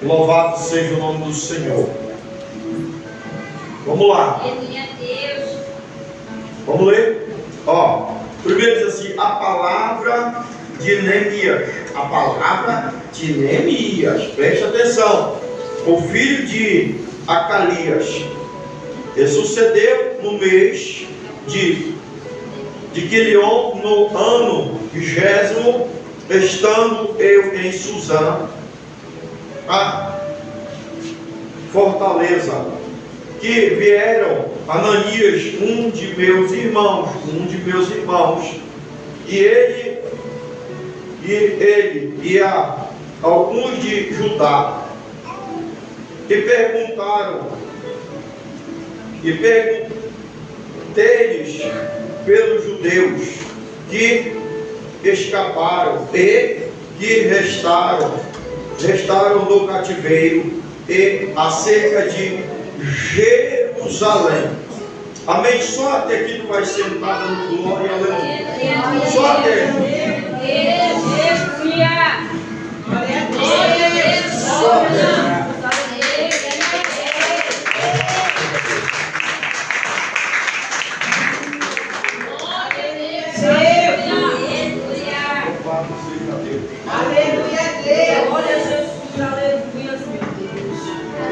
Louvado seja o nome do Senhor. Vamos lá. Vamos ler? Ó, primeiro diz assim: a palavra de Neemias. A palavra de Neemias. Preste atenção. O filho de Acalias. E sucedeu no mês de Quilion, no ano 20º, estando eu em Suzã, a fortaleza, que vieram Ananias, um de meus irmãos, e ele e a alguns de Judá, e perguntei-lhes pelos judeus que escaparam e que restaram no cativeiro, e acerca de Jerusalém. Amém? Só até aqui tu vai sentar dando glória, aleluia. Só até aqui. Só até aqui.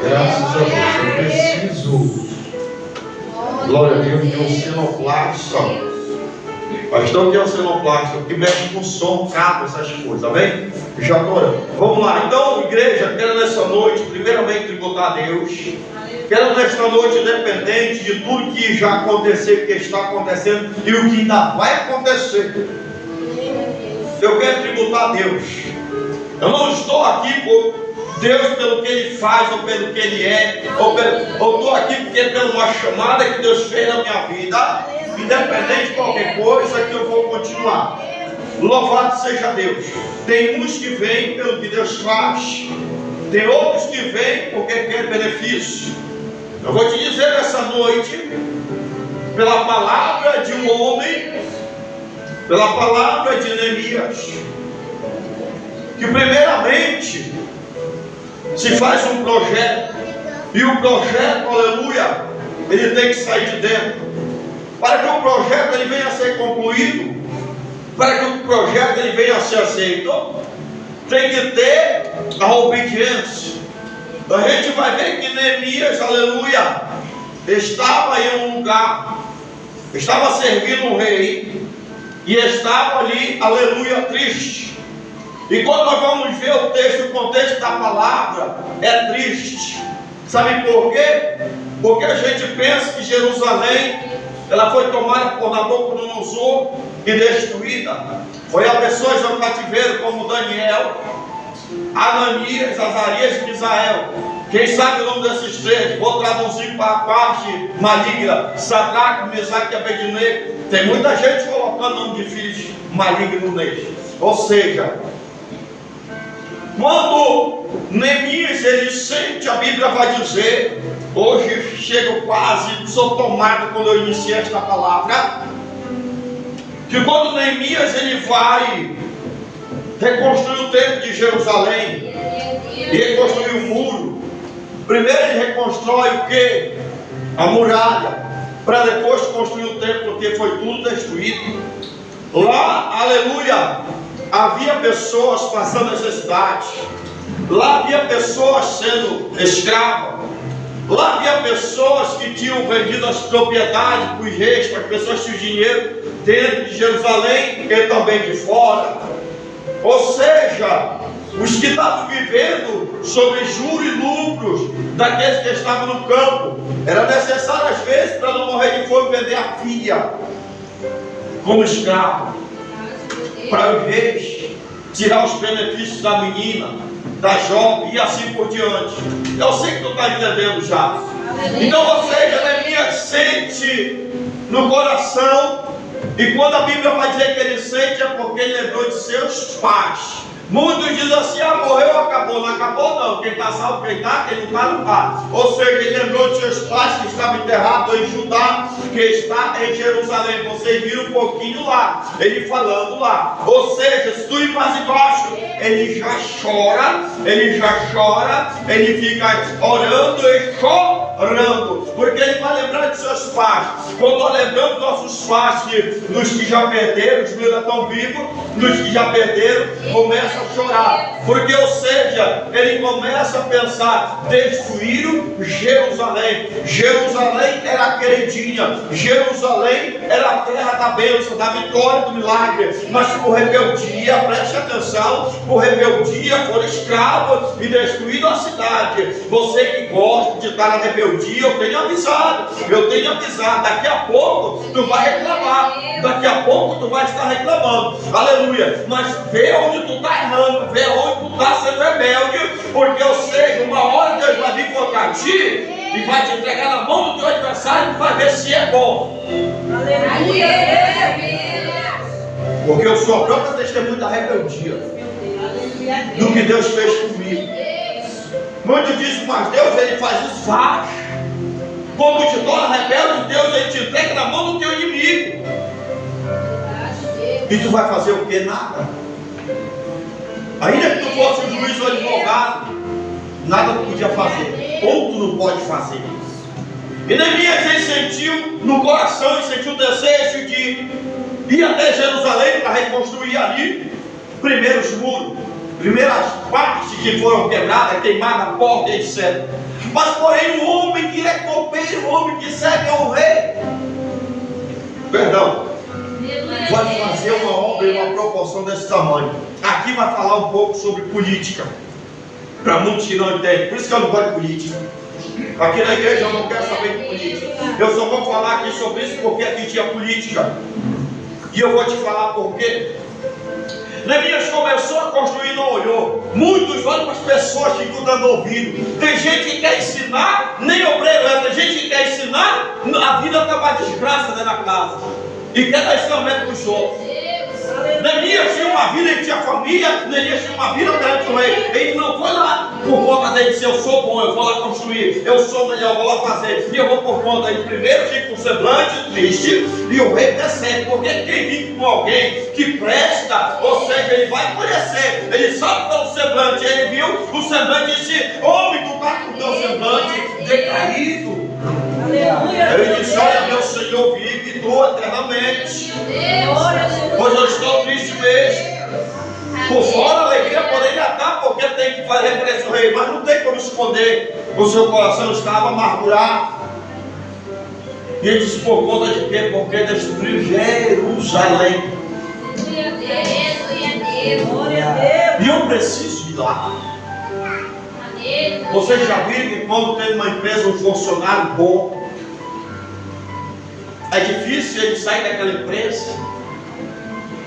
Graças a Deus. Eu preciso, glória a Deus, de um cenoplasta. Pastor, que é um cenoplasta? Que mexe com som, cabo, essas coisas, amém? Já estou orando. Vamos lá. Então, igreja, quero nessa noite, primeiramente, tributar a Deus. Quero nesta noite, independente de tudo que já aconteceu, que está acontecendo e o que ainda vai acontecer, eu quero tributar a Deus. Eu não estou aqui por Deus pelo que Ele faz, ou pelo que Ele é, ou estou aqui porque é pela uma chamada que Deus fez na minha vida. Independente de qualquer coisa, que eu vou continuar. Louvado seja Deus. Tem uns que vêm pelo que Deus faz, tem outros que vêm porque quer benefício. Eu vou te dizer nessa noite, pela palavra de um homem, pela palavra de Neemias, que primeiramente se faz um projeto, e o projeto, aleluia, ele tem que sair de dentro. Para que o projeto ele venha a ser concluído, para que o projeto ele venha a ser aceito, tem que ter a obediência. A gente vai ver que Neemias, aleluia, estava em um lugar, estava servindo um rei, e estava ali, aleluia, triste. E quando nós vamos ver o texto, o contexto da palavra é triste. Sabe por quê? Porque a gente pensa que Jerusalém, ela foi tomada por Nabucodonosor e destruída. Foi a pessoas no cativeiro como Daniel, Ananias, Azarias e Misael. Quem sabe o nome desses três? Vou traduzir para a parte maligna: Sadraque, Mesaque e Abednego. Tem muita gente colocando o nome de filhos malignos neles. Ou seja, quando Neemias ele sente, a Bíblia vai dizer, hoje chego quase, sou tomado quando eu iniciei esta palavra, que quando Neemias ele vai reconstruir o templo de Jerusalém e reconstruir o muro, primeiro ele reconstrói o que? A muralha, para depois construir o templo, porque foi tudo destruído. Lá, aleluia, havia pessoas passando necessidade, lá havia pessoas sendo escravas, lá havia pessoas que tinham vendido as propriedades para os reis, para as pessoas que tinham dinheiro dentro de Jerusalém e também de fora. Ou seja, os que estavam vivendo sobre juros e lucros daqueles que estavam no campo, era necessário às vezes, para não morrer de fome, vender a filha como escravo para os reis, tirar os benefícios da menina, da jovem e assim por diante. Eu sei que tu está entendendo já. Então, ou seja, Neemias sente no coração, e quando a Bíblia vai dizer que ele sente, é porque ele lembrou de seus pais. Muitos dizem assim: ah, morreu, acabou. Não acabou não, quem está salvo, quem está, quem não está, não está. Ou seja, ele lembrou de seus pais que estavam enterrados em Judá, que está em Jerusalém. Vocês viram um pouquinho lá, ele falando lá. Ou seja, se tu ir mais embaixo, ele já chora, ele fica orando e chorando, porque ele vai lembrar de seus pais. Quando nós lembramos nossos pais, dos que já perderam, os que ainda estão vivos, dos que já perderam, começa a chorar, porque, ou seja, ele começa a pensar: destruíram Jerusalém. Jerusalém era a queridinha, Jerusalém era a terra da bênção, da vitória, do milagre, mas por rebeldia, preste atenção, por rebeldia foram escravos e destruíram a cidade. Você que gosta de estar na rebeldia, eu tenho avisado, daqui a pouco tu vai reclamar, daqui a pouco tu vai estar reclamando, aleluia, mas vê onde tu está errando, vê onde tu está sendo rebelde, porque, ou seja, uma hora Deus vai vir contra ti e vai te entregar na mão do teu adversário e vai ver se é bom. Aleluia. Porque eu sou a própria testemunha da rebeldia, do que Deus fez comigo. Muitos dizem: mas Deus, ele faz isso, faz. Quando te torna rebelde, Deus, ele te entrega na mão do teu inimigo. E tu vai fazer o que? Nada. Ainda que tu fosse o juiz ou advogado, nada tu podia fazer. Ou tu não pode fazer isso. E Neemias, ele sentiu no coração, ele sentiu o desejo de ir até Jerusalém para reconstruir ali primeiro os muros, primeiras partes que foram quebradas, queimadas, a porta, etc. Mas porém o homem que é copeiro, o homem que serve ao rei, vai fazer uma obra em uma proporção desse tamanho. Aqui vai falar um pouco sobre política, para muitos que não entendem. Por isso que eu não gosto de política. Aqui na igreja eu não quero saber de política. Eu só vou falar aqui sobre isso porque aqui tinha política. E eu vou te falar por quê. Neemias começou a construir e não olhou. Muitos olham para as pessoas que ficam dando ouvido. Tem gente que quer ensinar, nem obreiro é. Tem gente que quer ensinar, a vida está uma desgraça dentro da casa. E quer dar ensinamento para os outros. Neemias tinha uma vida, ele tinha família, Neemias tinha uma vida perante o rei. Ele não foi lá por conta dele dizer: eu sou bom, eu vou lá construir, eu sou melhor, eu vou lá fazer. E eu vou por conta dele. Primeiro fica com um semblante triste, e o rei percebe, porque quem vive com alguém que presta, ou seja, ele vai conhecer, ele sabe que é o semblante. Ele viu o semblante e disse: homem, tu está com o teu semblante decaído. Ele disse: olha, meu Senhor vive, tu eternamente, pois eu estou triste mesmo. Por fora a alegria poderia estar, porque tem que fazer referência ao rei, mas não tem como esconder. O seu coração estava amargurado. E ele disse: por conta de quê? Porque destruiu Jerusalém. E eu preciso ir lá. Vocês já viram que quando tem uma empresa, um funcionário bom, é difícil ele sair daquela empresa,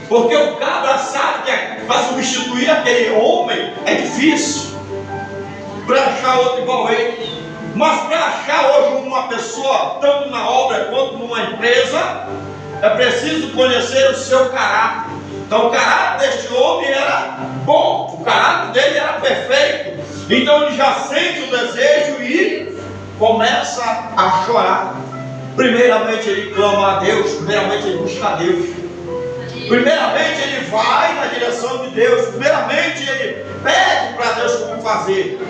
porque o cabra sabe que para substituir aquele homem é difícil, para achar outro igual ele. Mas para achar hoje uma pessoa, tanto na obra quanto numa empresa, é preciso conhecer o seu caráter. Então o caráter deste homem era bom, o caráter dele era perfeito. Então ele já sente o desejo e começa a chorar. Primeiramente ele clama a Deus, primeiramente ele busca a Deus. Primeiramente ele vai na direção de Deus, primeiramente ele pede para Deus como fazer.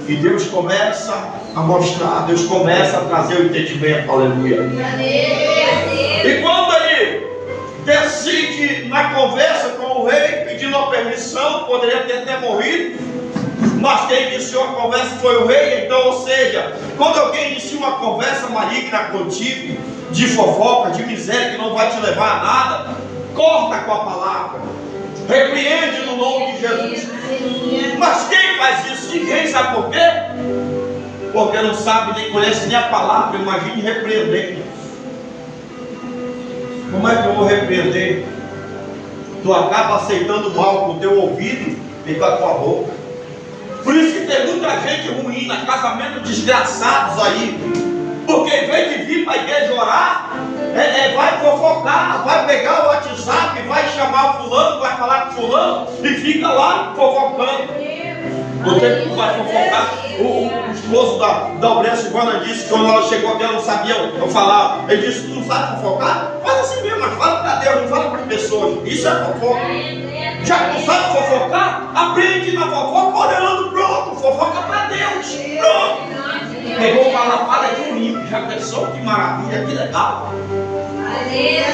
E Deus começa a mostrar, Deus começa a trazer o entendimento, aleluia. E quando ele decide na conversa com o rei, pedindo a permissão, poderia ter até morrido, mas quem iniciou a conversa foi o rei. Então, ou seja, quando alguém inicia uma conversa maligna contigo, de fofoca, de miséria, que não vai te levar a nada, corta com a palavra, repreende no nome de Jesus. Mas quem faz isso? Ninguém. Sabe por quê? Porque não sabe nem conhece nem a palavra. Imagine repreender. Como é que eu vou repreender? Tu acaba aceitando mal com o teu ouvido e com a tua boca. Por isso que tem muita gente ruim na casamento, desgraçados aí, porque em vez de vir para a igreja orar, vai fofocar, vai pegar o WhatsApp, vai chamar fulano, vai falar com fulano e fica lá fofocando. No tempo que tu vai fofocar, o esposo da obreira Silvana disse que quando ela chegou aqui, ela não sabia eu falar. Ele disse: tu não sabe fofocar? Faz assim mesmo, mas fala para Deus, não fala para as pessoas. Isso é fofoca. Já que não sabe fofocar, aprende na fofoca orando, pronto. Fofoca para Deus, pronto. Pegou uma lapada de um ímpio, já pensou? Que maravilha, que legal. Aleluia.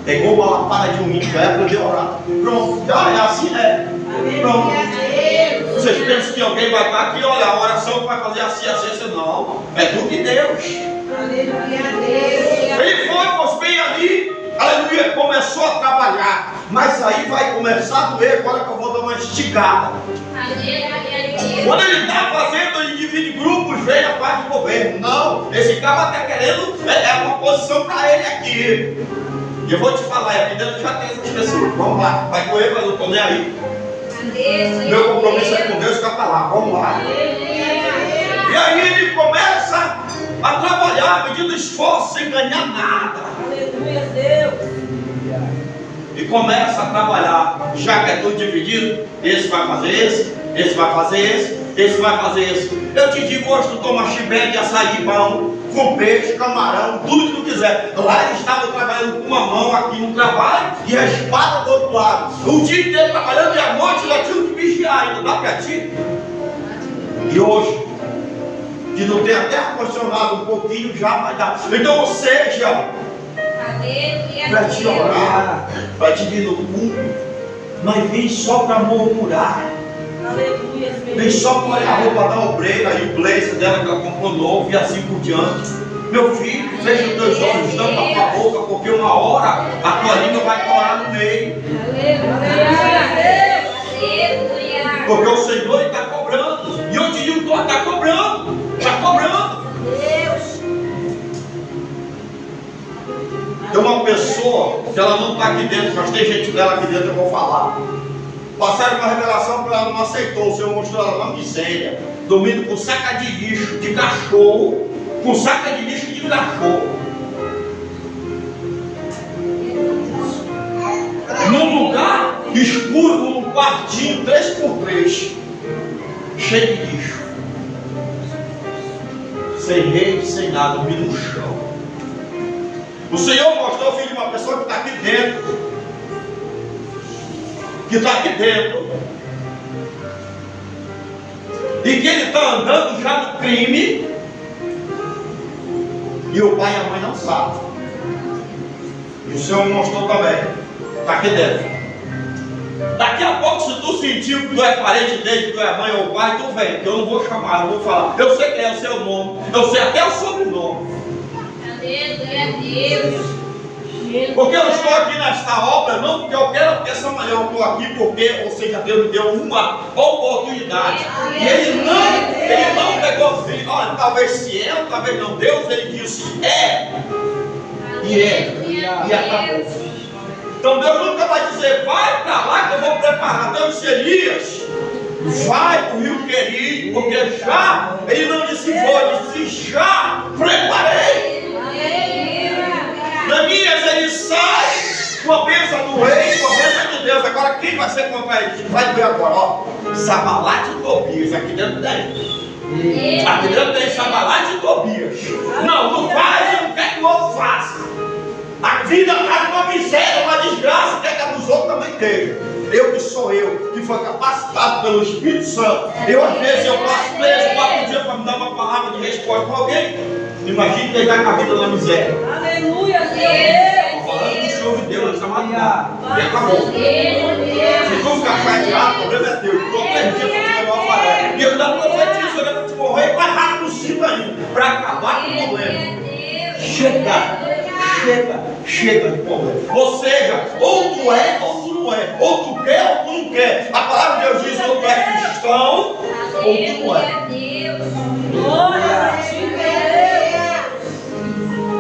Pegou uma lapada de um ímpio, vai aprender a orar. Pronto, é assim, pronto. Vocês pensam que alguém vai estar aqui, olha, a oração vai fazer assim, assim, não. É tudo de Deus. Ele foi, pois bem ali, aleluia, começou a trabalhar. Mas aí vai começar a doer, agora que eu vou dar uma esticada. Quando ele está fazendo, ele divide grupos, vem a parte do governo. Não, esse cara está querendo, é uma posição para ele aqui. E eu vou te falar, aqui dentro já tem essas pessoas. Vamos lá, vai correr, mas eu estou nem aí. Meu compromisso é com Deus, fica para lá, vamos lá. E aí ele começa a trabalhar, medindo esforço, sem ganhar nada. Aleluia, Deus. E começa a trabalhar, já que é tudo dividido, esse vai fazer esse vai fazer esse vai fazer esse. Eu te digo, hoje tu toma chibé de açaí bom, com peixe, camarão, tudo que tu quiser. Lá ele estava trabalhando com uma mão aqui no trabalho e a espada do outro lado. O dia inteiro trabalhando e à noite ainda tinha que vigiar, ainda dá para ti. E hoje, que não tem até ar-condicionado um pouquinho, já vai dar. Então, ou seja, para te orar, para te vir no culto, mas vem só para murmurar. Aleluia. Vem só para olhar a roupa da obreira e o blazer dela que ela comprou novo e assim por diante. Meu filho, fecha os teus olhos, tampa a tua boca, porque uma hora a tua língua vai corar no meio. Aleluia. Porque o Senhor está cobrando. E eu te digo, está cobrando. Está cobrando. Deus. Tem uma pessoa que ela não está aqui dentro, mas tem gente dela aqui dentro, eu vou falar. Passaram uma revelação para ela, não aceitou. O Senhor mostrou ela na miséria, dormindo com saca de lixo de cachorro, com saca de lixo de cachorro, num lugar escuro, num quartinho 3x3, cheio de lixo, sem rede, sem nada, dormindo no chão. O Senhor mostrou, filho, de uma pessoa que está aqui dentro. Que está aqui dentro. E que ele está andando já no crime. E o pai e a mãe não sabem. E o Senhor mostrou também. Está aqui dentro. Daqui a pouco, se tu sentir que tu é parente dele, que tu é mãe ou pai, tu vem. Que eu não vou chamar, eu vou falar. Eu sei quem é o seu nome. Eu sei até o sobrenome. Deus. Porque eu estou aqui nesta obra, não porque eu quero ter essa manhã, eu estou aqui porque, ou seja, Deus me deu uma oportunidade. E ele não pegou filho, olha, talvez se é, ou talvez não. Deus, ele disse, e acabou. Então Deus nunca vai dizer, vai para lá que eu vou preparar. Deus disse, Elias, vai para o Rio Querido, porque já, ele não disse vou, ele disse já preparei. Neemias, ele sai com a bênção do rei, com a bênção de Deus. Agora quem vai ser contra ele? Vai ver agora, ó. Sambalate e Tobias, aqui dentro tem. Aqui dentro tem Sambalate e Tobias. Não faz e não quer que o outro faça. A vida está uma miséria, uma desgraça, quer que a dos outros também esteja. Eu que sou eu, que foi capacitado pelo Espírito Santo. Eu às vezes eu passo 3, 4 dias para me dar uma palavra de resposta para alguém. Imagine quem está com a vida na miséria. Aleluia, Deus. Falando do Senhor de Deus, ele está matando. E acabou. Se tu ficar chateado, o problema é teu. Estou 3 dias para te levar o farol. E eu ainda profetizo, eu vou te morrer mais rápido possível ainda, para acabar com o problema. Chega de problema. Ou seja, ou tu é, ou tu não é. Ou tu quer, ou tu não quer. A palavra de Deus diz, ou tu é cristão, ou tu não é.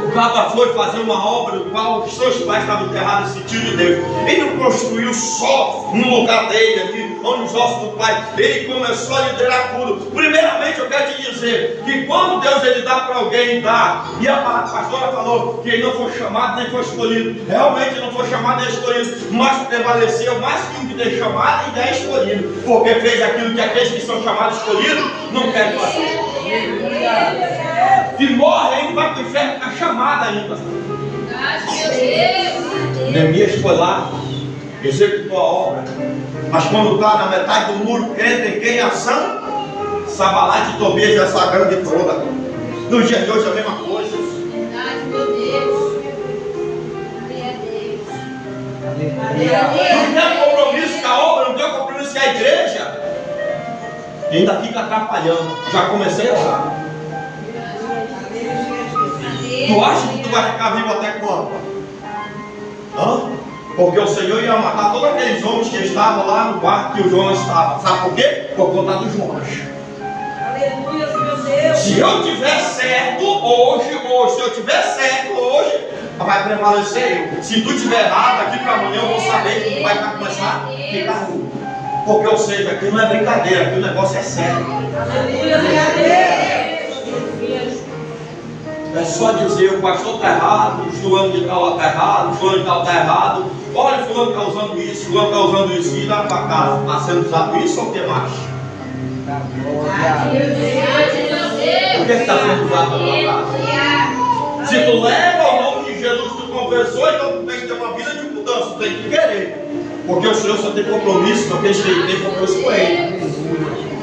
O Papa foi fazer uma obra no qual os seus pais estavam enterrados em sentido de Deus. Ele não construiu só no lugar dele ali, onde os ossos do pai. Ele começou a liderar tudo. Primeiramente, eu quero te dizer que quando Deus ele dá para alguém, dá. E a pastora falou que ele não foi chamado nem foi escolhido. Realmente não foi chamado nem escolhido, mas prevaleceu mais que um que tem chamado e é escolhido, porque fez aquilo que aqueles que são chamados escolhidos não querem fazer. Que morre ainda, vai para o inferno, está chamado ainda. Neemias foi lá, executou a obra, mas quando está na metade do muro, entra em quem? Ação? Sanbalate e Tobias e essa grande toda. Nos dias de hoje é a mesma coisa. Não tem compromisso com a obra, não tem compromisso com a igreja, e ainda fica atrapalhando. Já comecei a orar. Tu acha que tu vai ficar vivo até quando? Hã? Porque o Senhor ia matar todos aqueles homens que estavam lá no quarto que o Jonas estava. Sabe por quê? Por conta dos Jonas. Aleluia, meu Deus. Se eu tiver certo hoje, se eu tiver certo hoje, vai prevalecer eu. Se tu tiver errado, daqui para amanhã eu vou saber que tu vai começar a ficar ruim. Porque eu sei que aqui não é brincadeira, aqui o negócio é sério. Aleluia, meu Deus. É só dizer, o pastor está errado, o fulano de tal está errado, o fulano de tal está errado. Olha, o fulano está usando isso, o fulano está usando isso, e dá para casa. Está sendo usado isso ou o que mais? O que está sendo usado na tua casa? Se tu leva o nome de Jesus, tu confessou, então tu tem que ter uma vida de mudança, tu tem que querer. Porque o Senhor só tem compromisso com aqueles que têm compromisso com Ele.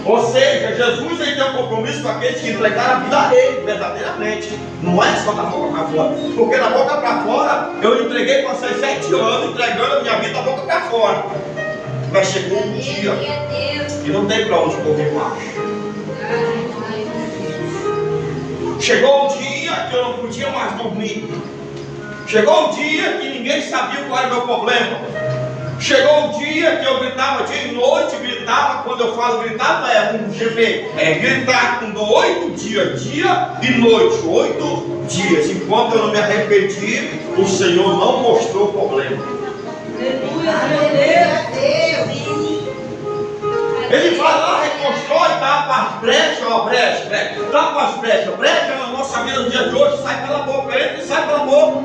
Ou seja, Jesus ele tem um compromisso com aqueles que entregaram a vida a Ele, verdadeiramente. Não é só da boca para fora. Porque da boca para fora, eu entreguei, passei 7 anos entregando a minha vida da boca para fora. Mas chegou um dia que não tem para onde correr mais. Chegou um dia que eu não podia mais dormir. Chegou um dia que ninguém sabia qual era o meu problema. Chegou um dia que eu gritava dia e noite, gritava, quando eu falo gritar, não é um GP, é gritar com 8 dias, dia e noite, 8 dias. Enquanto eu não me arrependi, o Senhor não mostrou o problema. Aleluia, meu Deus. Ele vai lá, reconstrói, tapa as brechas, ó, brecha, tapa as brechas, brecha na nossa vida no dia de hoje, sai pela boca, entra e sai pela boca.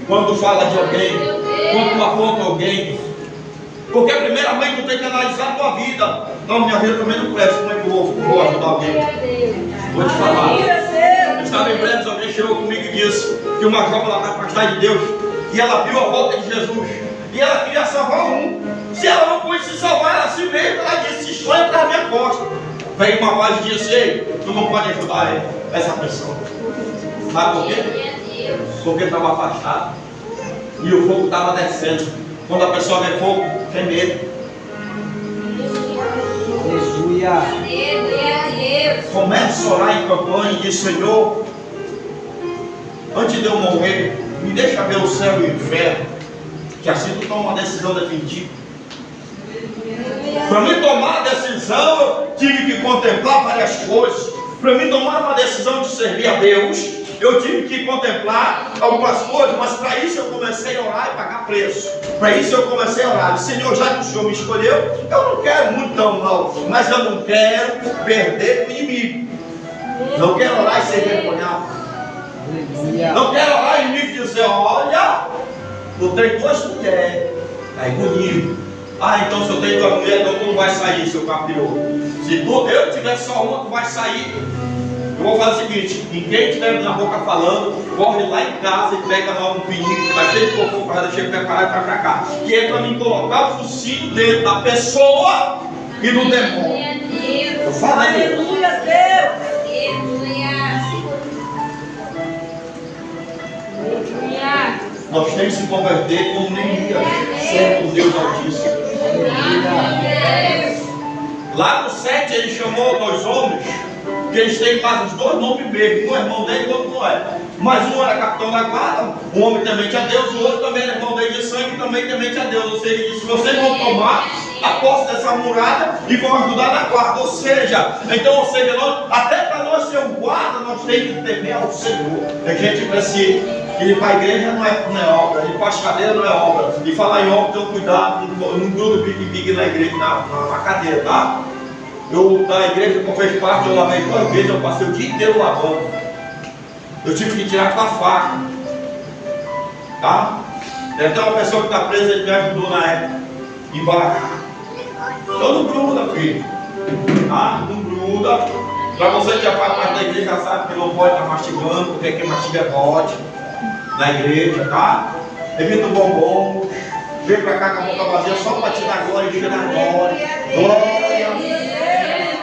Quando fala de alguém, quando tu aponta alguém, porque primeiramente tu tem que analisar a tua vida. Não, minha vida também não presta, como é que eu vou ajudar alguém? Vou te falar. Eu estava em Breves, alguém chegou comigo e disse que uma jovem lá está afastada de Deus, e ela viu a volta de Jesus, e ela queria salvar um. Se ela não pôde se salvar ela si mesma, ela disse, escolha para a minha costa. Veio uma voz e disse, ei, tu não pode ajudar essa pessoa. Sabe por quê? Porque estava afastado e o fogo estava descendo. Quando a pessoa vê fogo, tem medo. Aleluia. Começa a orar em campanha e diz, Senhor, antes de eu morrer, me deixa ver o céu e o inferno, que assim tu toma uma decisão definitiva. Para mim tomar a decisão, eu tive que contemplar várias coisas. Para mim tomar uma decisão de servir a Deus, eu tive que contemplar algumas coisas, mas para isso eu comecei a orar e pagar preço. Para isso eu comecei a orar. Senhor, já que o Senhor me escolheu, eu não quero muito não, mas eu não quero perder o inimigo. Não quero orar e ser vergonhado. Não quero orar e o inimigo dizer, olha, eu tenho 2 mulheres, aí comigo. Ah, então se eu tenho 2 mulheres, então tu não vai sair, seu capiroto. Se eu tiver só uma, tu vai sair. Eu vou fazer o seguinte, ninguém estiver na boca falando, corre lá em casa e pega lá um pininho que está cheio de cocô para deixar preparado e traz para cá. Que é para mim colocar o focinho dentro da pessoa e do demônio. Eu falei. Aleluia, Deus. Nós temos que se converter como Neemias, servo do Deus Altíssimo. Lá no 7 ele chamou 2 homens, que eles têm quase os 2 nomes mesmo, um é irmão dele e o outro não é. Mas um era capitão da guarda, um homem temente a Deus, o outro também era irmão dele de sangue, também temente a Deus. Ou seja, ele disse, vocês vão tomar a posse dessa muralha e vão ajudar na guarda. Ou seja, até para nós ser um guarda, nós temos que temer ao Senhor. A gente pensa que ir para a igreja não é obra, ir para as cadeiras não é obra. E falar em obra, então cuidado, não gruda big na igreja, na cadeira, tá? Eu, da igreja que eu fiz parte, eu lavei 2 vezes, eu passei o dia inteiro lavando. Eu tive que tirar com a faca. Tá? Então uma pessoa que está presa, ele me ajudou na época. Embaixo. Então não gruda, filho. Tá? Não gruda. Para você que já faz parte da igreja, já sabe que não pode estar mastigando, porque quem mastiga é bote na igreja, tá? Evita o bombom. Vem para cá com a boca vazia só para te dar glória e cheirar glória. Glória.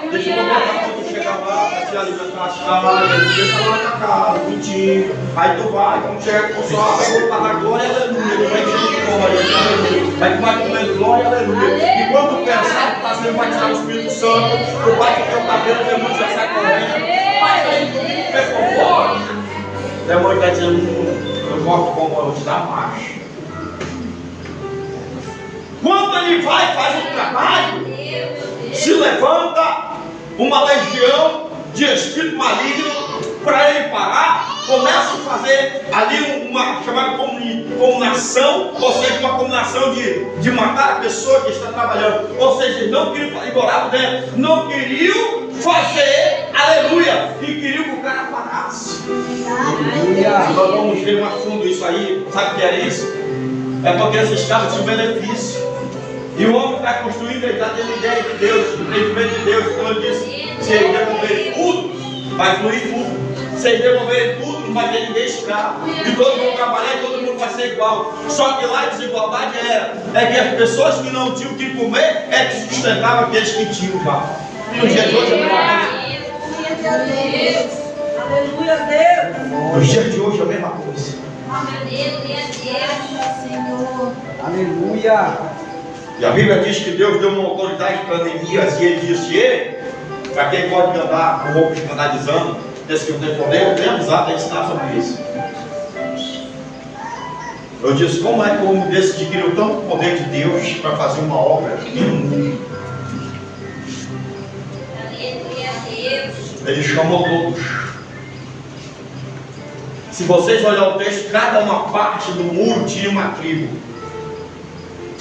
Deixa eu botar quando chegar lá para te alimentar as caras. Deixa lá na casa, bonitinho. Aí tu vai, quando chegar com o sol, vai voltar na glória, aleluia. Tu vai encher de glória, aleluia. Aí tu vai comer glória, aleluia. E quando tu pensar que está sendo batizado no Espírito Santo, tu bate o teu cabelo, o demônio já sai correndo. Mas aí tu fica com glória. O demônio está dizendo, eu gosto com o te dar macho. Quando ele vai, faz um trabalho, se levanta uma legião de espírito maligno para ele parar, começa a fazer ali uma chamada combinação, ou seja, uma combinação de matar a pessoa que está trabalhando. Ou seja, eles não queriam embora dentro, não queriam fazer, aleluia, e queriam que o cara parasse. Nós vamos ver mais fundo isso aí, sabe o que era isso? É porque esses caras tinham benefício. E o homem está construindo, ele está tendo ideia de Deus, entendimento de Deus. Então ele disse, se ele devolver tudo, vai fluir tudo. Se ele devolver tudo, não vai ter ninguém escravo. E todos vão trabalhar e todo mundo vai ser igual. Só que lá a desigualdade é que as pessoas que não tinham o que comer é que sustentavam aqueles que tinham já. E no dia de hoje é a mesma coisa. Aleluia, Deus. No dia de hoje é a mesma coisa. Aleluia. E a Bíblia diz que Deus deu uma autoridade para Neemias e ele disse, para quem pode andar com roupa escandalizando, desse que não tem poder, eu tenho avisado a ensinar sobre isso. Eu disse, como é que o homem desse adquiriu tanto poder de Deus para fazer uma obra aqui no mundo? Ele chamou todos. Se vocês olharem o texto, cada uma parte do muro tinha uma tribo.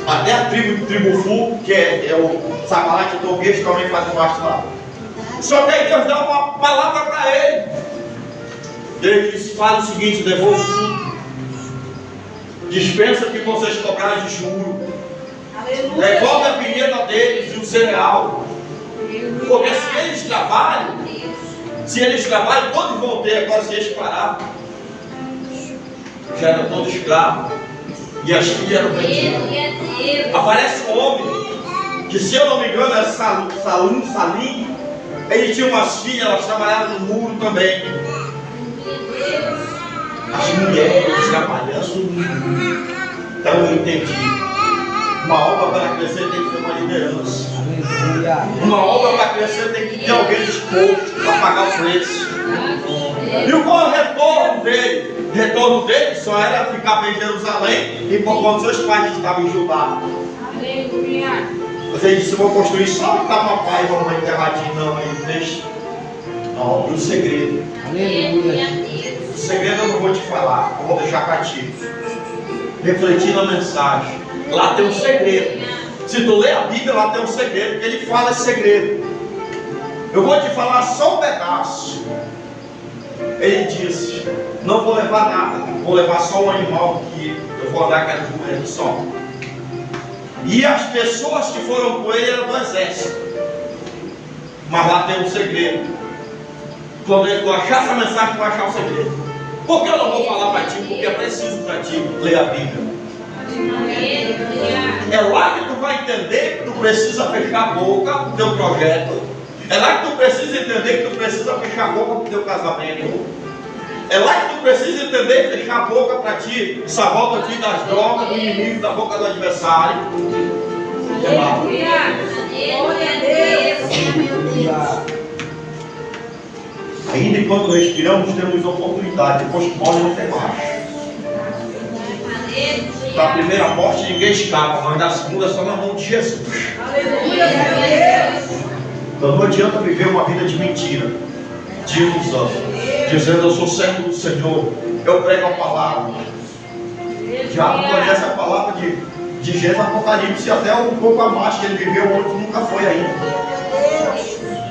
Até a tribo Fu, que é o Sambalat e Tobias, também faz parte lá. Só que aí Deus dá uma palavra para ele. Ele diz, fala o seguinte, devolve tudo. Dispensa o que vocês cobraram de juro. Devolve a vinheta deles e o cereal. Porque se eles trabalham, todos vão ter. Agora se eles parar, já eram todos escravos. E as filhas eram vendidas. Aparece um homem, que se eu não me engano é Salim. Ele tinha umas filhas, elas trabalhavam no muro também. As mulheres trabalhando no muro. Então eu entendi. Uma obra para crescer tem que ter uma liderança. Uma obra para crescer tem que ter alguém disposto para pagar o preço. E qual é o retorno dele? O retorno dele só era ficar bem em Jerusalém e por quando seus pais estavam em Judá. Você disse, eu vou construir só para papai e mamãe enterradinho. Não, ele deixa. Não, e o segredo? O segredo eu não vou te falar, eu vou deixar para ti. Refletir na mensagem. Lá tem um segredo. Se tu ler a Bíblia, lá tem um segredo, porque ele fala esse segredo. Eu vou te falar só um pedaço. Ele disse, não vou levar nada, vou levar só um animal que eu vou andar com ele só. E as pessoas que foram com ele eram do exército. Mas lá tem um segredo. Quando tu achar essa mensagem, tu vai achar o segredo. Porque eu não vou falar para ti, porque é preciso para ti ler a Bíblia. É lá que tu vai entender que tu precisa fechar a boca do teu projeto. É lá que tu precisa entender que tu precisa fechar a boca do teu casamento. É lá que tu precisa entender e fechar a boca para ti salvar o teu filho das drogas, do inimigo, da boca do adversário. É lá. Ainda enquanto respiramos, temos oportunidade. Depois que morre, não tem mais. Da primeira morte ninguém escapa, mas da segunda é só na mão de Jesus. Aleluia, Deus. Então não adianta viver uma vida de mentira, de ilusão, dizendo eu sou servo do Senhor, eu prego a palavra. O diabo conhece a palavra de Gênesis, Apocalipse, até um pouco a mais que ele viveu, onde nunca foi ainda.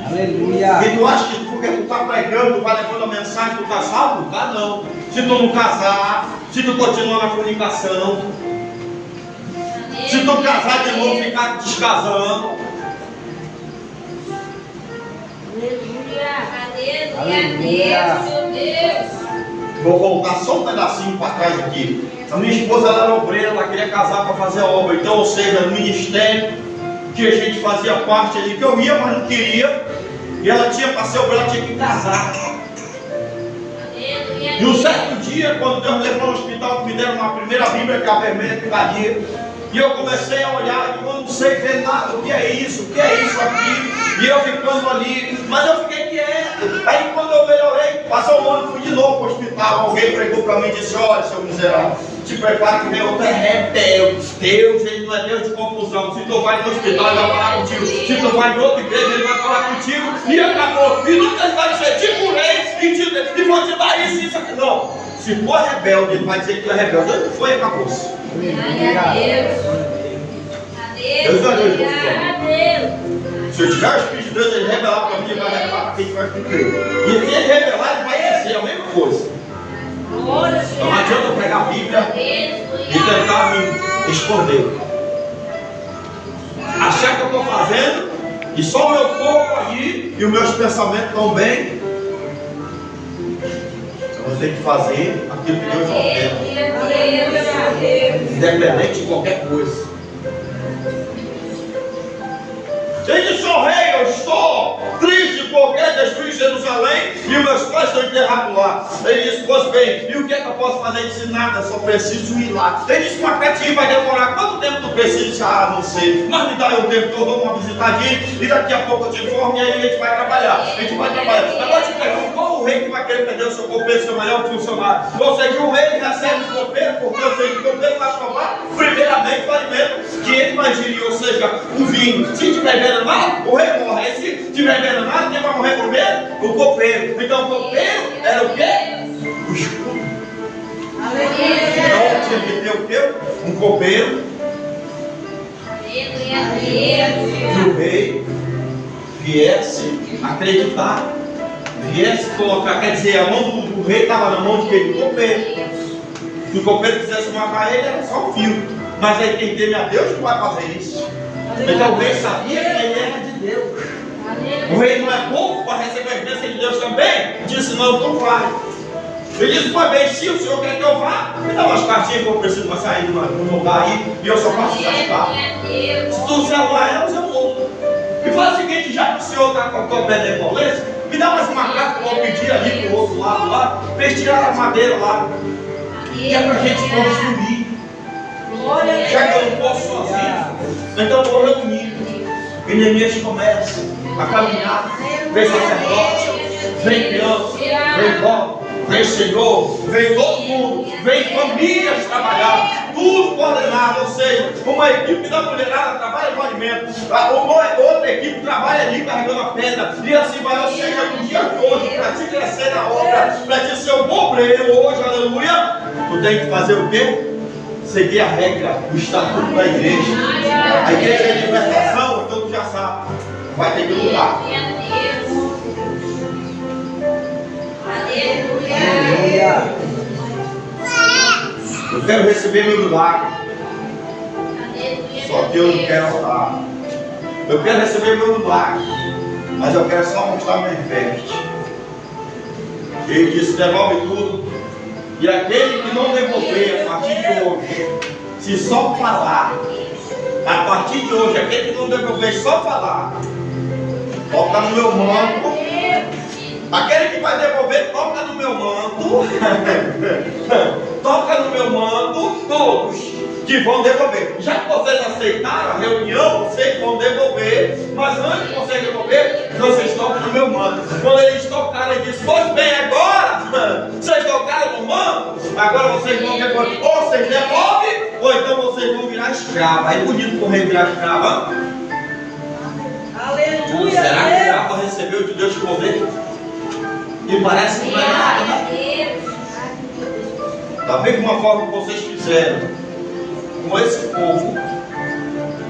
Aleluia. E tu acha que porque tu está pregando, tu vai levando a mensagem, tu está salvo? Tá não. Se tu não casar, se tu continuar na comunicação, se tu casar de novo, ficar descasando. Aleluia. Vou voltar só um pedacinho para trás aqui. A minha esposa ela era obreira, ela queria casar para fazer a obra. Então, ou seja, no ministério que a gente fazia parte ali, que eu ia, mas não queria. E ela tinha para ser obreira, ela tinha que casar. E um certo dia, quando Deus me levou no hospital, me deram uma primeira Bíblia, que é a vermelha que valia. E eu comecei a olhar, e eu não sei ver nada, o que é isso aqui. E eu ficando ali, mas eu fiquei quieto. Aí quando eu melhorei, passou um ano, fui de novo para o hospital. Alguém pregou para mim e disse: olha, seu miserável, te prepara que vem outro rebelde. Deus, ele não é Deus de confusão. Se tu vai no hospital, ele vai falar contigo. Se tu vai em outra igreja, ele vai falar contigo. E acabou. E nunca vai dizer: te curei e vou te dar isso e isso aqui. Não. Se for rebelde, ele vai dizer que tu é rebelde. Ele foi e acabou-se. Deus não é Deus de confusão. Se eu tiver o Espírito de Deus, ele revelar para mim, ele vai revelar para quem vai cumprir. E se ele revelar, ele vai dizer a mesma coisa. Não adianta eu pegar a Bíblia e tentar me esconder. Achar que eu estou fazendo e só o meu corpo aí e os meus pensamentos estão bem. Então eu tenho que fazer aquilo que Deus ordena, independente de qualquer coisa. Ele disse: oh, rei, eu estou triste porque destruí Jerusalém e os meus pais estão enterrados lá. Ele disse: pois bem, e o que é que eu posso fazer? Ele disse: nada, só preciso ir lá. Ele disse: uma cartinha vai demorar quanto tempo tu precisa? Ele disse: ah, não sei, mas me dá aí o tempo que eu dou uma visitadinha e daqui a pouco eu te informo e aí a gente vai trabalhar. A gente vai trabalhar. Agora te pergunto: qual o rei que vai querer perder o seu copeiro, seu melhor funcionário? Ou seja, o rei recebe o copeiro porque eu sei que o copeiro vai provar primeiramente o alimento que ele vai ingerir, ou seja, o vinho. Se tiver envenenado, o rei morre. E se tiver envenenado, quem vai morrer primeiro? O copeiro. Então o copeiro era o quê? O escudo. Então tinha que ter o quê? Um copeiro. E o rei viesse acreditar, viesse colocar, quer dizer, a mão do rei estava na mão de quem? Do copeiro. Se o copeiro quisesse matar ele, era só um fio. Mas aí quem teme a Deus não vai fazer isso. Então o rei sabia que ele era de Deus. O rei não é pouco para receber a bênção de Deus também. Disse: não, tu vai. Ele disse: pois bem, se o senhor quer que eu vá, me dá umas cartinhas que eu preciso para sair num lugar aí e eu só passo essas cartas. Se tu celular elas, eu vou. E faz o seguinte: já que o senhor está com a tua benevolência, me dá mais uma carta que eu vou pedir ali para o outro lado lá, para eles tirar a madeira lá, que é para a gente construir. Já que eu não posso sozinho, então eu vou reunir. E Neemias começa a caminhar. Vem sacerdote, vem criança, vem vó, vem senhor, vem todo mundo, vem famílias trabalhar, tudo coordenado, ou seja, uma equipe da mulherada trabalha com alimento, outra equipe trabalha ali carregando a pedra, e assim vai, ou seja, no dia de hoje, para te crescer na obra, para te ser um bom obreiro hoje, aleluia, tu tem que fazer o quê? Seguir a regra, o estatuto da igreja. A igreja é libertação, então tu já sabe, vai ter que lutar. Aleluia. Eu quero receber meu milagre, só que eu não quero orar. Eu quero receber meu milagre, mas eu quero só mostrar meu veste. Ele disse: devolve tudo. E aquele que não devolver a partir de hoje, se só falar, a partir de hoje, aquele que não devolver só falar, toca no meu manto. Aquele que vai devolver, toca no meu manto. Toca no meu manto, todos que vão devolver. Já que vocês aceitaram a reunião, vocês vão devolver. Mas antes de vocês devolver, vocês tocam no meu manto. Quando eles tocaram, ele disse: pois bem, agora vocês tocaram no manto, agora vocês vão devolver. Ou vocês devolvem, ou então vocês vão virar escravo. Aí bonito correr virar escravo. Deus de poder. E parece que não é nada, né? Da mesma forma que vocês fizeram com esse povo,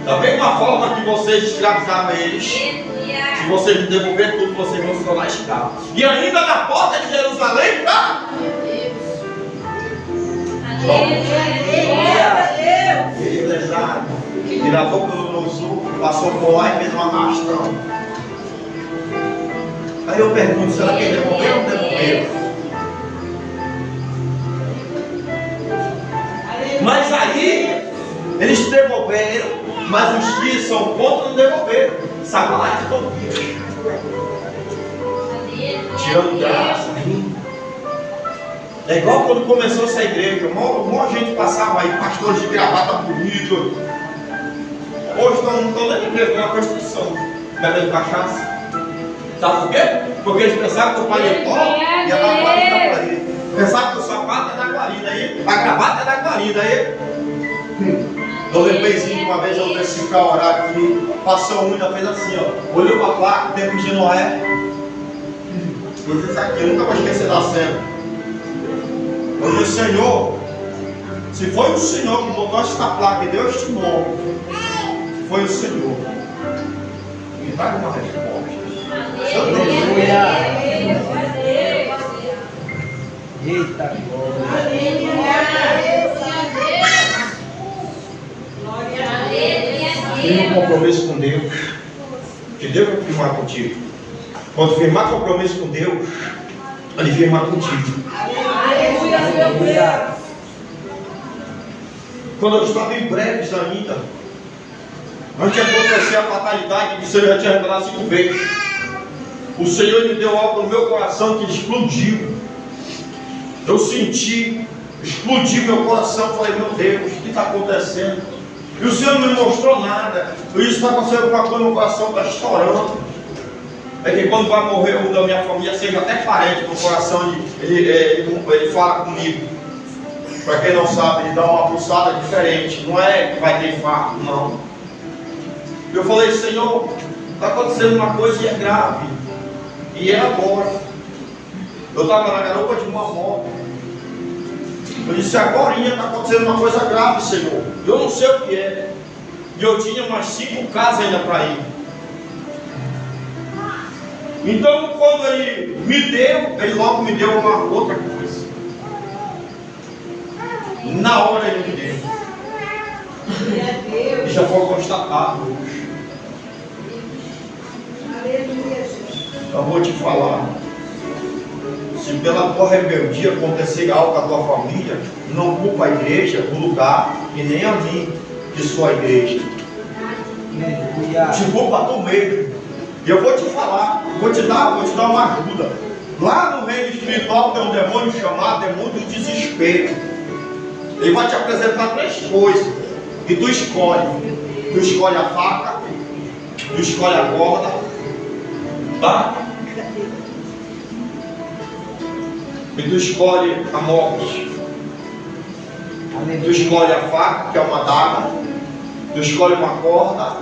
da mesma forma que vocês escravizaram eles, se vocês me devolverem tudo, vocês vão se tornar escravos. E ainda na porta de Jerusalém, tá? Eles lembraram que Nabucodonosor passou por lá e fez uma arrastão. Aí eu pergunto, será que ele devolveu ou não devolveu? Mas aí, eles devolveram, mas os que são contra não devolveram. Sabalá e Tobias. Tirando graça, rindo. É igual quando começou essa igreja. Uma gente passava aí, pastores de gravata bonita. Hoje não estão dentro da igreja, na construção. Bebendo cachaça. Sabe por quê? Porque eles pensavam que o paletó ia dar guarida para ele. Pensavam que o sapato é da guarida aí, a gravata é da guarida aí. Eu lembrei uma vez eu desci para orar aqui, passou um ainda fez assim, ó. Olhou para a placa, tempos de Noé. Eu disse aqui, eu nunca vou esquecer da cena. Eu disse, Senhor, se foi o Senhor que botou esta placa e deu este nome, foi o Senhor. Me dá uma resposta. Aleluia. Eita Firma um compromisso com Deus, que Deus vai firmar contigo. Quando firmar compromisso com Deus, Ele firma contigo. Aleluia. Quando eu estava em breves ainda, antes de acontecer a fatalidade que o Senhor já tinha revelado 5 vezes, o Senhor me deu algo no meu coração que explodiu. Eu senti, explodiu meu coração. Falei, meu Deus, o que está acontecendo? E o Senhor não me mostrou nada. Isso está acontecendo com a coisa, meu coração está estourando. É que quando vai morrer um da minha família, seja até parente no coração, ele fala comigo. Para quem não sabe, ele dá uma pulsada diferente. Não é que vai ter infarto, não. Eu falei, Senhor, está acontecendo uma coisa e é grave. E é agora. Eu estava na garupa de uma moto. Eu disse, agora está acontecendo uma coisa grave, Senhor. Eu não sei o que é. E eu tinha umas 5 casas ainda para ir. Então, quando ele me deu, ele logo me deu uma outra coisa. Na hora ele me deu. E já foi constatado hoje. Eu vou te falar. Se pela tua rebeldia acontecer algo com a tua família, não culpa a igreja, o lugar, e nem a mim, que sou a igreja. Te culpa tu mesmo. E eu vou te falar, vou te dar uma ajuda. Lá no reino espiritual tem um demônio chamado demônio do desespero. Ele vai te apresentar 3 coisas. E tu escolhe. Tu escolhe a faca, tu escolhe a corda, tá? E tu escolhe a morte. Tu escolhe a faca, que é uma daga. Tu escolhe uma corda.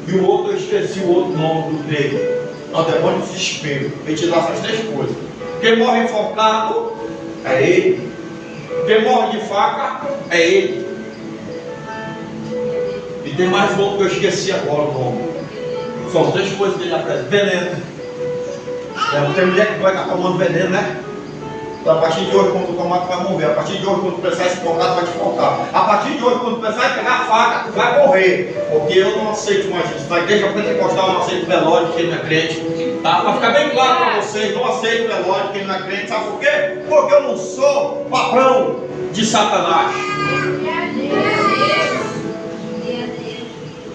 E o outro, eu esqueci o outro nome do grego. É o demônio do desespero. Ele te dá essas 3 coisas. Quem morre enforcado é ele. Quem morre de faca é ele. E tem mais um outro que eu esqueci agora o nome. São 3 coisas que ele apresenta. Veneno. Tem mulher que vai estar tomando veneno, né? A partir de hoje, quando tu tomar, tu vai morrer. A partir de hoje, quando tu precisar se focar, tu vai te focar. A partir de hoje, quando tu precisar pegar a faca, tu vai morrer. Porque eu não aceito mais isso. Na igreja pentecostal, eu não aceito velório de quem não é crente. Tá? Para ficar bem claro para vocês, não aceito velório de quem não é crente. Sabe por quê? Porque eu não sou patrão de Satanás.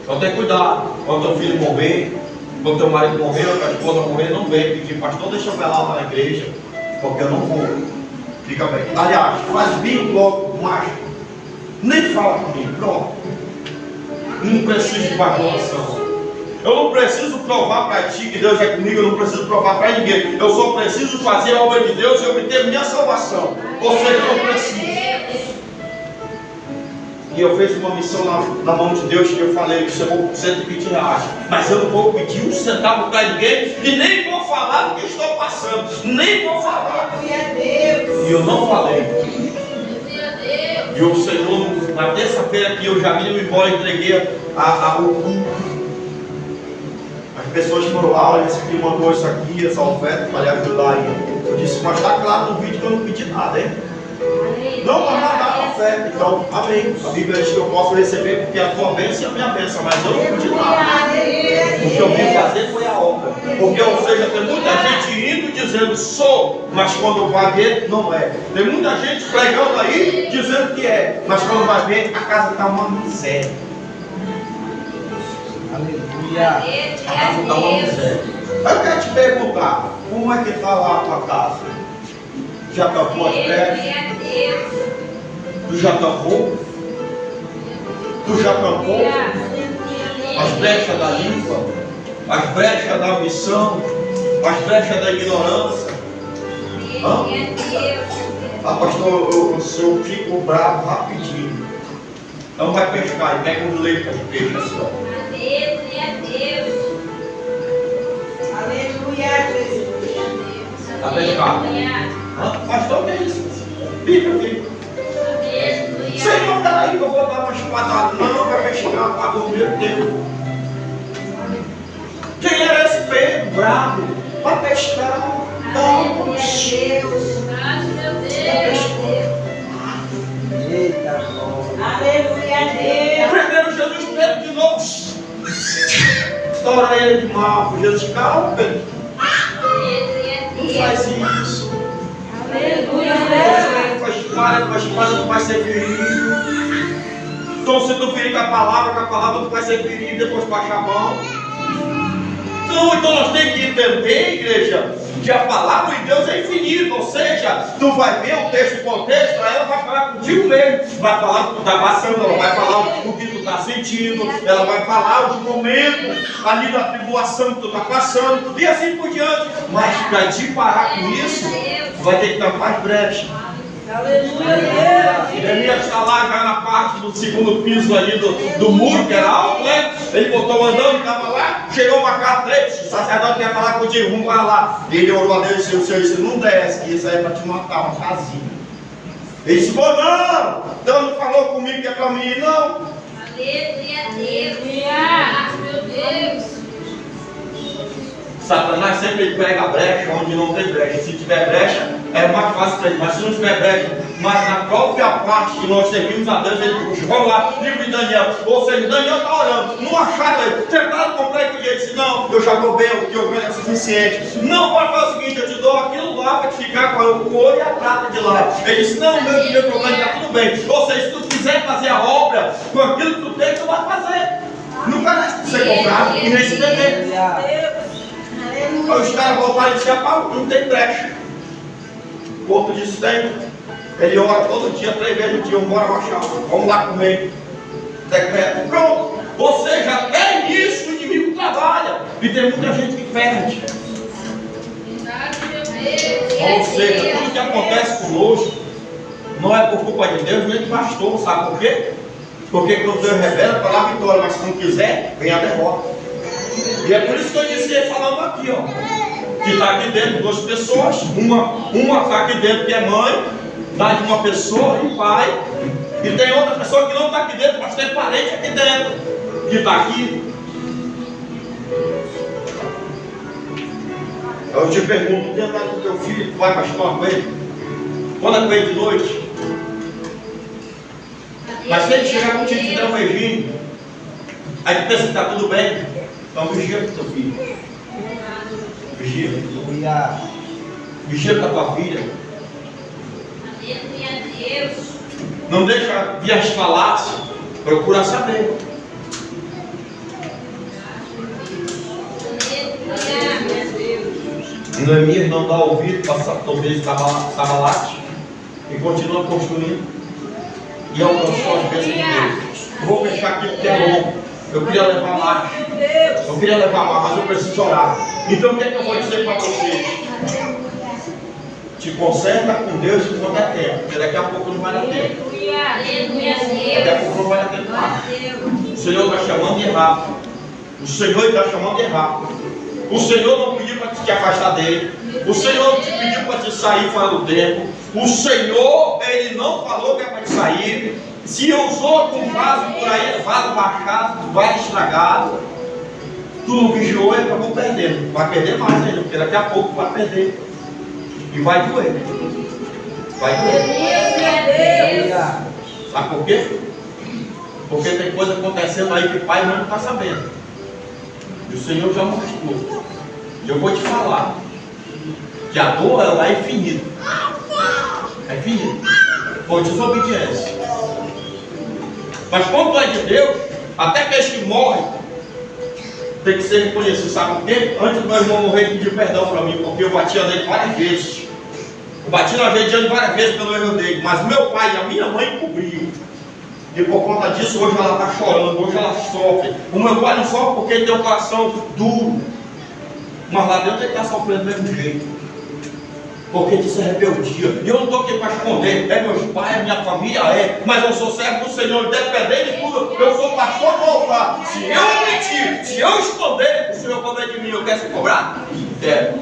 Então tem cuidado. Quando teu filho morrer, quando teu marido morrer, ou tua esposa morrer, não vem pedir, pastor, deixa eu velar lá na igreja. Porque eu não vou. Fica bem. Aliás, faz bem logo, mas nem fala comigo. Pronto. Não preciso de pardulação. Eu não preciso provar para ti que Deus é comigo. Eu não preciso provar para ninguém. Eu só preciso fazer a obra de Deus e obter minha salvação. Ou seja, eu não preciso. e eu fiz uma missão na mão de Deus, que eu falei, isso eu vou por 120 reais. Mas eu não vou pedir um centavo para ninguém e nem vou falar do que estou passando. Nem vou falar. E eu não falei. E o Senhor, na terça-feira que eu já vim embora, entreguei o culto. As pessoas foram lá, olha, esse aqui mandou isso aqui, essa oferta para lhe ajudar aí. Eu disse, mas está claro no vídeo que eu não pedi nada, hein? Não para mandar a oferta, então, amém. A Bíblia diz que eu posso receber porque a tua bênção é a minha bênção, mas eu não pedi nada. O que eu vim fazer foi a obra. Porque, ou seja, tem muita gente indo dizendo sou, mas quando vai ver, não é. Tem muita gente pregando aí dizendo que é, mas quando vai ver, a casa está uma miséria. Aleluia. A casa está uma miséria. Eu quero te perguntar, como é que está lá a tua casa? Já tampou as brechas? Tu já tampou? Tu já tampou as brechas da língua, as brechas da missão, as brechas da ignorância? Pastor, o senhor fica bravo rapidinho. Não vai pescar, e pega um leite de peixe assim, ó. Aleluia, Jesus. Está pescado? Pastor, o que é isso? Fica, fica. Senhor, peraí que eu vou dar uma espadada. Não, vai pescar, pagou o meu tempo. Quem era esse Pedro? Bravo. Vai pescar. Não. Eita, glória. Aleluia, Deus. Primeiro Jesus, Pedro de novo. Estoura ele de mal. Jesus, calma, Pedro. Não faz isso. Aleluia, Com a espada tu vai ser ferido. Então se tu ferir com a palavra tu vai ser ferido, depois baixa a mão. Então nós temos que entender, igreja, que a palavra de Deus é infinita, ou seja, tu vai ver o texto e o contexto, aí ela vai falar contigo mesmo, vai falar o que tu está passando, ela vai falar o que tu está sentindo, ela vai falar o momento ali da tribulação que tu está passando, e assim por diante. Mas para te parar com isso, tu vai ter que tampar as brechas. aleluia, Deus. Jeremias está lá já na parte do segundo piso ali do muro, que era alto, né? Ele botou andando, estava lá, chegou uma carta, o sacerdote quer falar contigo, vamos lá. E ele orou a Deus e disse, o Senhor disse, não desce, que isso aí é para te matar, uma casinha. Ele disse, pô, não, Deus não falou comigo que é para mim, não. Aleluia, Deus. Meu Deus. Satanás sempre prega brecha onde não tem brecha. Se tiver brecha, é mais fácil para ele. Mas se não tiver brecha, mas na própria parte que nós servimos a Deus, ele puxa. Vamos lá, livro de Daniel. Ou seja, Daniel está orando. Não acharam ele. Tentaram comprar aquele. Ele disse, não, eu já estou bem, o que eu ganho é suficiente. Não, pode fazer o seguinte, eu te dou aquilo lá para te ficar com o ouro e a prata de lá. Ele disse, não, meu dinheiro problema está tudo bem. Ou seja, se tu quiser fazer a obra com aquilo que tu tem, tu vai fazer. Não parece que você comprar e nem se vender. Aí os caras voltaram e disseram, Paulo, não tem brecha. O outro disse, tem. Ele ora todo dia, 3 vezes no dia, bora baixar, vamos lá comer. Decreto, pronto. Ou seja, até nisso o inimigo trabalha. E tem muita gente que perde. Ou seja, tudo que acontece conosco não é por culpa de Deus, nem de pastor, sabe por quê? Porque quando Deus revela, para a vitória, mas se não quiser, vem a derrota. E é por isso que eu disse falando aqui, ó, que está aqui dentro 2 pessoas, uma está aqui dentro que é mãe, está de uma pessoa e pai, e tem outra pessoa que não está aqui dentro, mas tem parente aqui dentro, que está aqui. Eu te pergunto, tem andado com teu filho, tu vai pastor com ele? Quando é com ele de noite? Mas se ele chegar contigo e te der um beijinho, aí tu pensa que está tudo bem, então vigia com teu filho. Vigia. Aleluia. Vigia com a tua filha. Não deixa vir as falácias, procura saber. Neemias não dá ouvido para Tobias Cabalate e continua construindo e alcançou as bênçãos de Deus. Vou fechar aqui porque é bom. Eu queria levar mais. Mas eu preciso orar. Então o que é que eu vou dizer para vocês? Se conserta com Deus enquanto dá tempo, porque daqui a pouco não vai dar tempo. Daqui a pouco não vai dar tempo mais. O Senhor está chamando de rápido. O Senhor está chamando de rápido. O Senhor não pediu para te afastar dele. O Senhor não te pediu para te sair fora do tempo. O Senhor, Ele não falou que é para te sair. Se usou com vaso por aí, vaso baixado, vaso estragado, tu não vigiou e acabou perdendo. Vai perder mais ainda, porque daqui a pouco vai perder. E vai doer. Vai doer. Aleluia. Sabe por quê? Porque tem coisa acontecendo aí que o pai não está sabendo. E o Senhor já mostrou. E eu vou te falar que a dor ela é infinita. É infinita. Por desobediência. Mas quando tu é de Deus, até aqueles que morrem tem que ser reconhecido. Sabe por quê? Antes do meu irmão morrer, ele pediu perdão para mim, porque eu batia nele várias vezes. Eu bati na gente várias vezes pelo erro dele. Mas meu pai e a minha mãe cobriu. E por conta disso, hoje ela está chorando, hoje ela sofre. O meu pai não sofre porque ele tem um coração duro. Mas lá dentro ele está sofrendo do mesmo jeito. Porque disso é rebeldia. E eu não estou aqui para esconder. É meus pais, é minha família, é. Mas eu sou servo do Senhor, independente de tudo. Eu sou pastor do altar. Se eu mentir, se eu esconder, o Senhor cobra de mim. Eu quero se cobrar? Quero.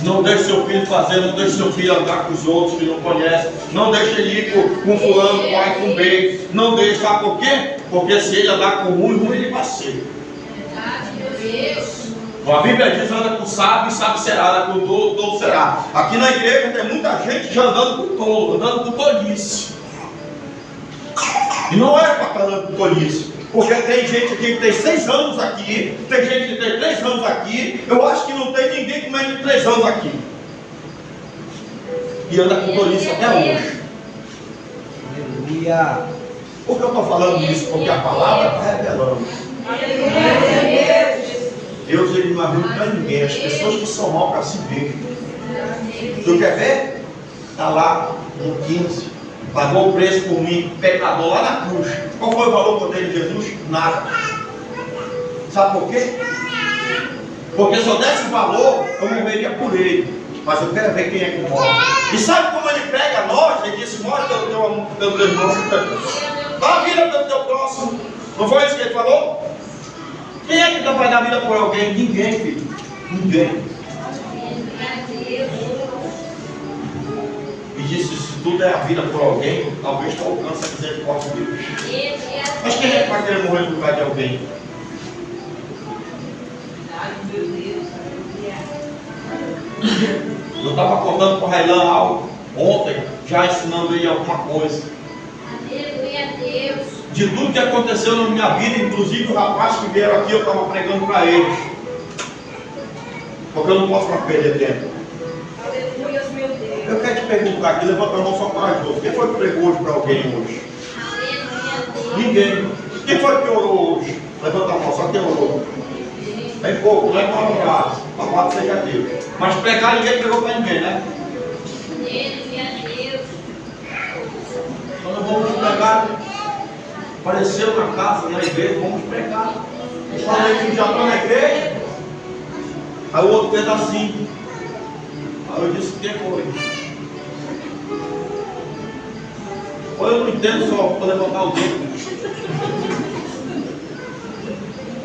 Não deixe seu filho fazer, não deixe seu filho andar com os outros que não conhecem. Não deixe ele ir com fulano, com A, com B. Não deixe, sabe por quê? Porque se ele andar com ruim, ruim ele vai ser. A Bíblia diz: anda com sábio, sábio será, anda com tolo, tolo será. Aqui na igreja tem muita gente já andando com tolo, andando com tolice. E não é para estar andando com tolice. Porque tem gente aqui que tem 6 anos aqui, tem gente que tem 3 anos aqui. Eu acho que não tem ninguém com menos de 3 anos aqui. E anda com tolice até hoje. Aleluia. Por que eu estou falando isso? Porque a palavra está revelando. Deus ele não abriu para ninguém. As pessoas que são mal para si ver. Tu quer ver? Está lá no 15. Pagou o preço por mim, pecador, lá na cruz. Qual foi o valor que eu dei de Jesus? Nada. Sabe por quê? Porque se eu desse valor, eu morreria por ele. Mas eu quero ver quem é que morre. E sabe como ele pega nós? Ele disse: morre pelo teu amor, pelo teu irmão. Dá a vida pelo teu próximo. Não foi isso que ele falou? Quem é que vai dar a vida por alguém? Ninguém, filho. Ninguém. E disse: se tudo é a vida por alguém, talvez tu alcance a misericórdia de Deus. Mas quem é que vai querer morrer no lugar de alguém? Eu estava contando para o Railan algo ontem, já ensinando ele alguma coisa. De tudo que aconteceu na minha vida, inclusive o rapaz que vieram aqui, eu estava pregando para eles. Porque eu não posso mais perder tempo. Aleluia, meu Deus. Eu quero te perguntar aqui, levanta a mão só corajoso. Quem foi que pregou hoje para alguém hoje? Ninguém. Quem foi que orou hoje? Levanta a mão, só quem orou. Bem pouco, não é para louvado seja Deus. Mas pregar ninguém pregou para ninguém, né? Então nós vamos pregar. Apareceu na casa, na igreja, vamos pregar. Eu falei que já estou na igreja. Aí o outro fez assim. Aí eu disse: quem foi? Ou eu não entendo, só vou levantar o dedo.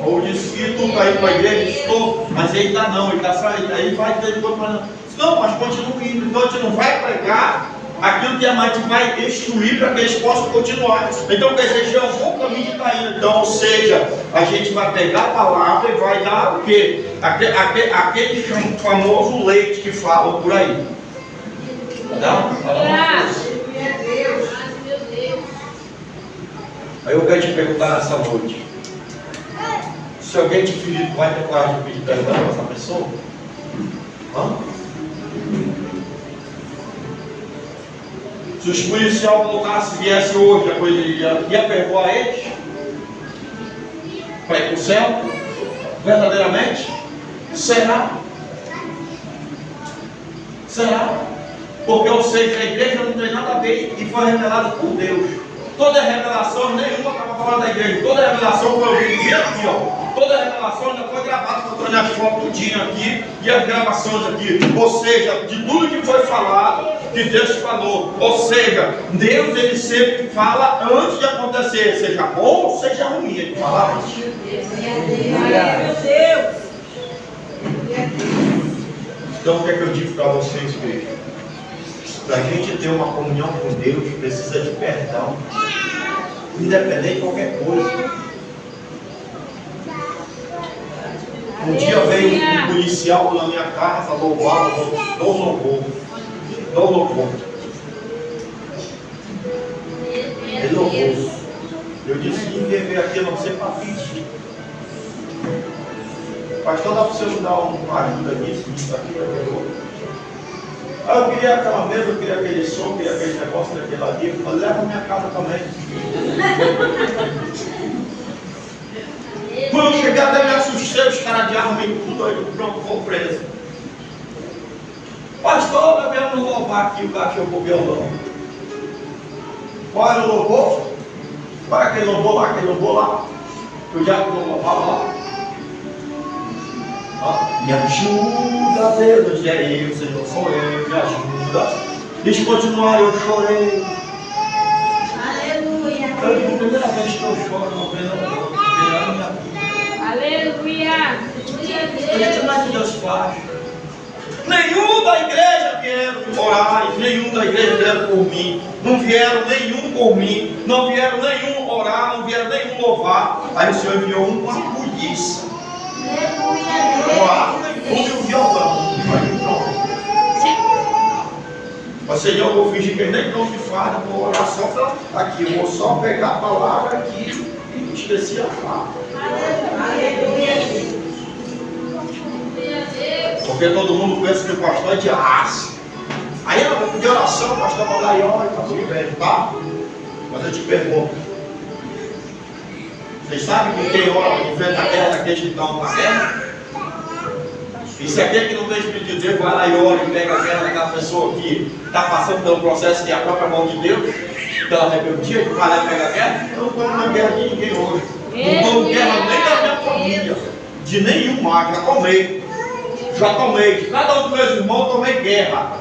Ou disse: e tu está indo para a igreja? Estou, mas ele está não, ele está saindo. Aí vai ter coisa para não, mas continua indo. Então a gente não vai pregar aquilo que a mãe vai instruir para que eles possam continuar. Então quer dizer, já é um bom caminho que está indo. Então, ou seja, a gente vai pegar a palavra e vai dar o quê? Aquele famoso leite que falam por aí. Tá? Aí eu quero te perguntar nessa noite: se alguém te pedir, vai ter coragem de pedir perdão para essa pessoa? Hã? Se os policiais voltassem, viesse hoje, a coisa ia perdoar eles? Para ir para o céu? Verdadeiramente? Será? Será? Porque, ou seja, a igreja não tem nada a ver e foi revelada por Deus. Toda revelação, nenhuma estava falando da igreja. Toda revelação foi ouvida aqui, ó. Toda revelação ainda foi gravada por mostrando as fotos tudinho aqui e as gravações aqui. Ou seja, de tudo que foi falado, que Deus falou. Ou seja, Deus ele sempre fala antes de acontecer, seja bom ou seja ruim, ele fala antes. Meu Deus. Então o que é que eu digo para vocês, igreja? Para a gente ter uma comunhão com Deus, precisa de perdão. Independente de qualquer coisa. Um dia veio um policial na minha casa, louvava, dou louvor. Ele louvou. Eu disse, ninguém veio aqui a não ser para pedir. Pastor, dá para você me dar uma ajuda nisso, isso aqui, aquilo. Aí eu queria aquela mesa, eu queria aquele som, eu queria aquele negócio daquele ali. Eu falei, leva a minha casa também. Quando eu cheguei até me assustei, os caras de arma e tudo, aí pronto, vou preso. Pastor, nós viemos louvar aqui, o cara chegou o violão. Qual era o louvor? Qual era aquele louvor lá? Que o diabo não louvava lá. Me ajuda, Deus, é eu, Senhor, sou eu, me ajuda. Deixa eu continuar, eu chorei. Aleluia. Foi a primeira vez que eu choro, não vejo na minha vida. Aleluia. Como é que Deus faz? Nenhum da igreja vieram orar, nenhum da igreja vieram por mim. Não vieram nenhum por mim, não vieram nenhum orar, não vieram nenhum louvar. Aí o Senhor enviou um com a polícia. O arma e o violão. Aí pronto. Mas Senhor, eu vou fingir que ele nem não me fala, vou orar só para aqui. Eu vou só pegar a palavra aqui e esqueci a fala. Porque todo mundo pensa que o pastor é de aço. Aí eu vou pedir oração, o pastor vai lá e ora, tudo bem, tá? Mas eu te pergunto. Vocês sabem que quem ora enfrenta a guerra daqueles que estão na guerra? E se aquele que não tem Espírito de Deus vai lá e ora e pega a guerra daquela pessoa que está passando pelo processo de a própria mão de Deus, pela rebeldia, que vai lá e pega a guerra, eu não estou na guerra de ninguém hoje. Não estou em guerra nem da minha família, de nenhum mais, já tomei. De cada um dos meus irmãos eu tomei guerra.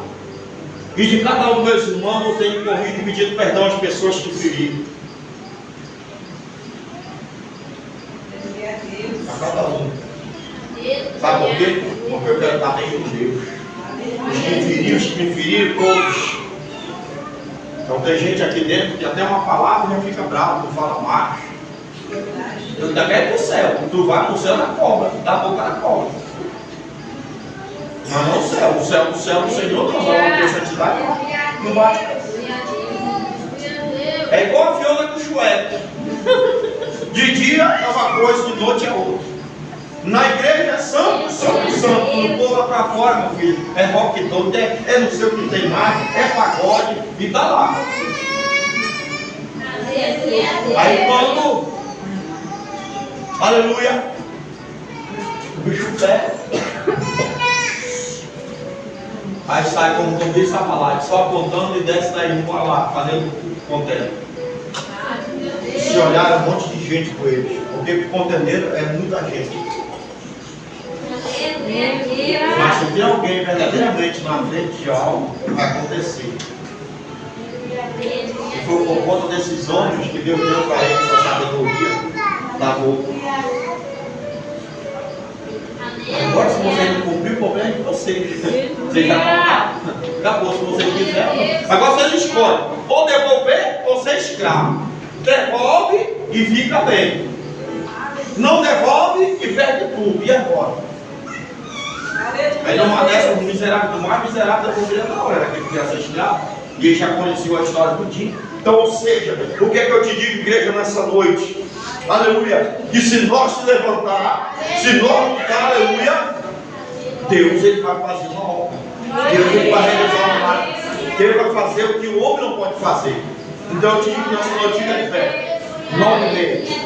E de cada um dos meus irmãos eu tenho corrido e pedido perdão às pessoas que feri. A cada um. Sabe por quê? Porque eu quero estar bem com Deus. Os que me feriram, todos. Então tem gente aqui dentro que até uma palavra já fica bravo, não fala mais. Eu ainda quero ir para o céu. Tu vai para o céu na cobra, dá a boca na cobra. Mas não o céu do Senhor, não vai ter santidade, não vai. É igual a Fiona com o Chueco. De dia é uma coisa, de noite é outra. Na igreja é santo. No povo lá para fora, meu filho, é rock doido, é não sei o que tem mais, é pagode, e tá lá. Aí quando, aleluia, o bicho pega. Aí sai como disse a palavra, só apontando e desce daí um para lá, fazendo contenda. Se olhar um monte de gente com eles, porque contendeiro é muita gente. Mas se tem alguém verdadeiramente na frente de algo, vai acontecer. E foi por conta desses homens que Deus deu para eles a sabedoria da boca. Agora, se você não cumprir, o problema é de vocês. Vocês já acabou, se você quiser. Agora vocês escolhem, ou devolver ou ser escravo. Devolve e fica bem. Não devolve e perde tudo. E agora? Aí numa dessas, o miserável do mais miserável da pobreza não era aquele que queria ser escravo. E ele já conheceu a história do dia. Então, ou seja, o que é que eu te digo, igreja, nessa noite? Aleluia. Que se nós se levantar, se nós lutar, aleluia, Deus ele vai fazer uma obra. Deus ele vai realizar uma obra. Deus vai fazer o que o homem não pode fazer. Então eu te digo nessa noite, fica de pé. 9 meses.